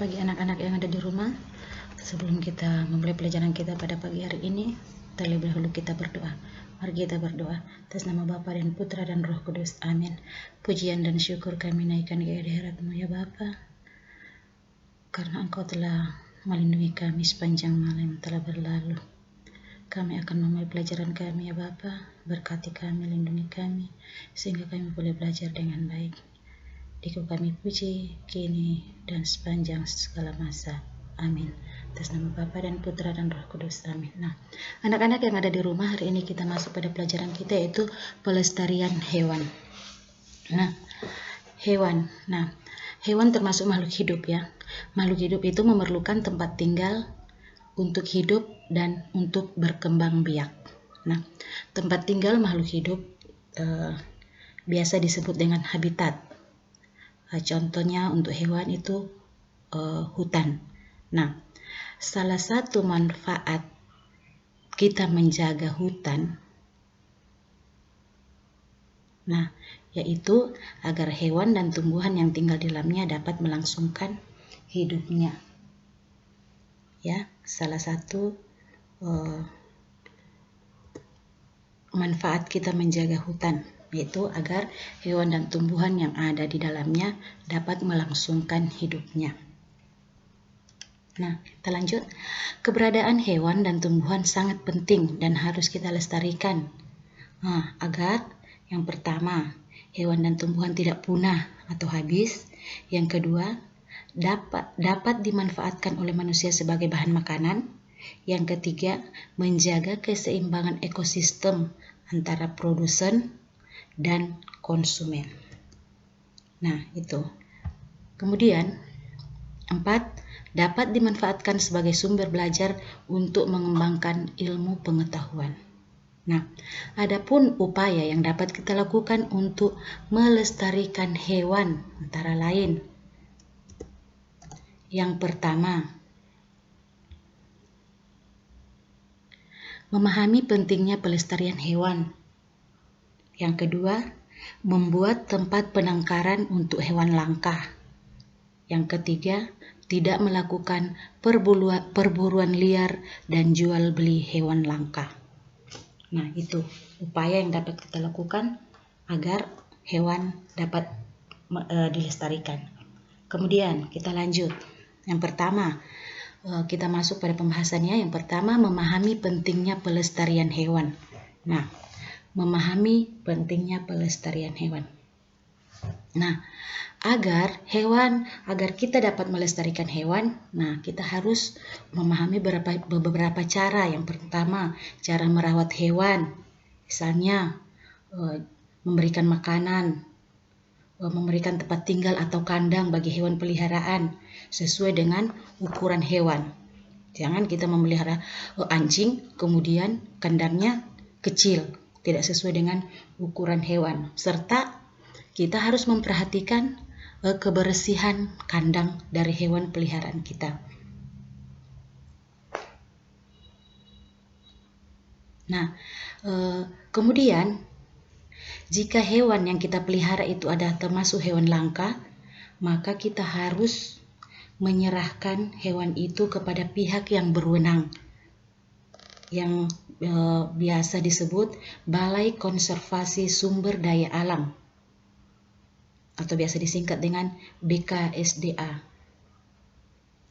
Bagi anak-anak yang ada di rumah, sebelum kita memulai pelajaran kita pada pagi hari ini, terlebih dahulu kita berdoa. Mari kita berdoa. Atas nama Bapa dan Putra dan Roh Kudus. Amin. Pujian dan syukur kami naikkan ke hadirat-Mu ya Bapa, karena Engkau telah melindungi kami sepanjang malam telah berlalu. Kami akan memulai pelajaran kami ya Bapa. Berkati kami, lindungi kami, sehingga kami boleh belajar dengan baik. Dikau kami puji, kini, dan sepanjang segala masa. Amin. Atas nama Bapa dan Putra dan Roh Kudus. Amin. Nah, anak-anak yang ada di rumah, hari ini kita masuk pada pelajaran kita, yaitu pelestarian hewan. Nah, hewan. Nah, hewan termasuk makhluk hidup ya. Makhluk hidup itu memerlukan tempat tinggal untuk hidup dan untuk berkembang biak. Nah, tempat tinggal makhluk hidup biasa disebut dengan habitat. Contohnya untuk hewan itu hutan. Nah, salah satu manfaat kita menjaga hutan, nah, yaitu agar hewan dan tumbuhan yang tinggal di dalamnya dapat melangsungkan hidupnya. Ya, salah satu manfaat kita menjaga hutan, yaitu agar hewan dan tumbuhan yang ada di dalamnya dapat melangsungkan hidupnya. Nah, kita lanjut. Keberadaan hewan dan tumbuhan sangat penting dan harus kita lestarikan. Nah, agar yang pertama, hewan dan tumbuhan tidak punah atau habis. Yang kedua, dapat dimanfaatkan oleh manusia sebagai bahan makanan. Yang ketiga, menjaga keseimbangan ekosistem antara produsen dan konsumen. Nah, itu. Kemudian, 4, dapat dimanfaatkan sebagai sumber belajar untuk mengembangkan ilmu pengetahuan. Nah, adapun upaya yang dapat kita lakukan untuk melestarikan hewan antara lain. Yang pertama, memahami pentingnya pelestarian hewan. Yang kedua, membuat tempat penangkaran untuk hewan langka. Yang ketiga, tidak melakukan perburuan liar dan jual beli hewan langka. Nah, itu upaya yang dapat kita lakukan agar hewan dapat dilestarikan. Kemudian kita lanjut. Yang pertama, kita masuk pada pembahasannya. Yang pertama, memahami pentingnya pelestarian hewan. Nah, memahami pentingnya pelestarian hewan. Nah, agar kita dapat melestarikan hewan, nah kita harus memahami beberapa cara. Yang pertama, cara merawat hewan. Misalnya, memberikan makanan, memberikan tempat tinggal atau kandang bagi hewan peliharaan sesuai dengan ukuran hewan. Jangan kita memelihara anjing kemudian kandangnya kecil, tidak sesuai dengan ukuran hewan. Serta kita harus memperhatikan kebersihan kandang dari hewan peliharaan kita. Nah, kemudian jika hewan yang kita pelihara itu ada termasuk hewan langka, maka kita harus menyerahkan hewan itu kepada pihak yang berwenang, yang biasa disebut Balai Konservasi Sumber Daya Alam, atau biasa disingkat dengan BKSDA.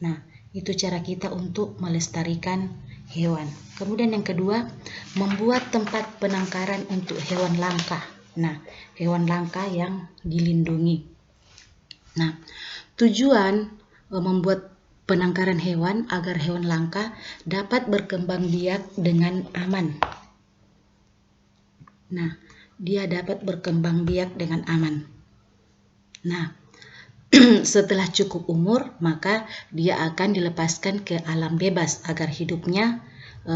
Nah, itu cara kita untuk melestarikan hewan. Kemudian yang kedua, membuat tempat penangkaran untuk hewan langka. Nah, hewan langka yang dilindungi. Nah, tujuan membuat penangkaran hewan agar hewan langka dapat berkembang biak dengan aman. Nah, dia dapat berkembang biak dengan aman. Nah, setelah cukup umur, maka dia akan dilepaskan ke alam bebas agar hidupnya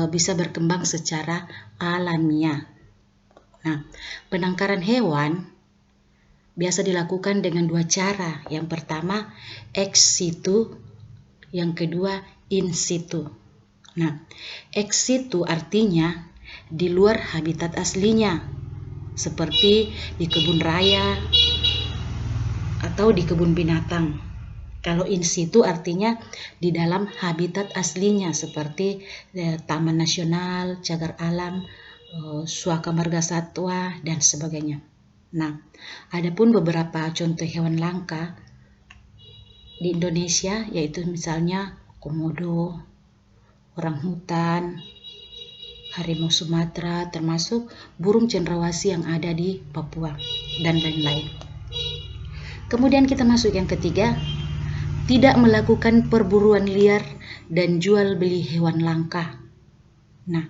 bisa berkembang secara alamiah. Nah, penangkaran hewan biasa dilakukan dengan 2 cara. Yang pertama, ex situ, yang kedua, in situ. Nah, ex situ artinya di luar habitat aslinya, seperti di kebun raya atau di kebun binatang. Kalau in situ artinya di dalam habitat aslinya seperti taman nasional, cagar alam, suaka marga satwa, dan sebagainya. Nah, adapun beberapa contoh hewan langka di Indonesia yaitu misalnya komodo, orang hutan, harimau Sumatera, termasuk burung cendrawasih yang ada di Papua, dan lain-lain. Kemudian kita masuk yang ketiga, tidak melakukan perburuan liar dan jual beli hewan langka. Nah,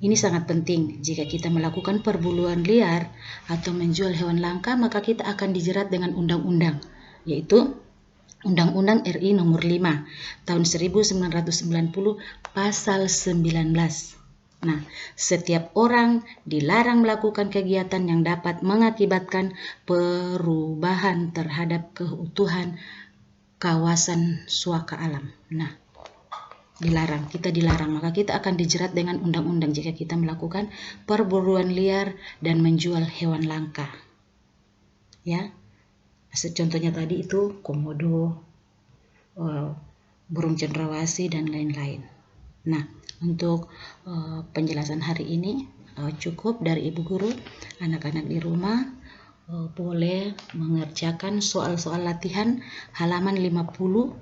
ini sangat penting. Jika kita melakukan perburuan liar atau menjual hewan langka, maka kita akan dijerat dengan undang-undang, yaitu Undang-Undang RI Nomor 5 Tahun 1990 Pasal 19. Nah, setiap orang dilarang melakukan kegiatan yang dapat mengakibatkan perubahan terhadap keutuhan kawasan suaka alam. Nah, dilarang, kita dilarang, maka kita akan dijerat dengan undang-undang jika kita melakukan perburuan liar dan menjual hewan langka. Ya, contohnya tadi itu komodo, burung cendrawasih, dan lain-lain. Nah, untuk penjelasan hari ini cukup dari Ibu Guru. Anak-anak di rumah boleh mengerjakan soal-soal latihan halaman 50.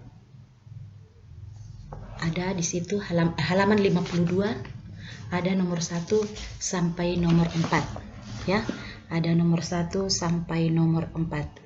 Ada di situ halaman 52, ada nomor 1 sampai nomor 4. Ya, ada nomor 1 sampai nomor 4.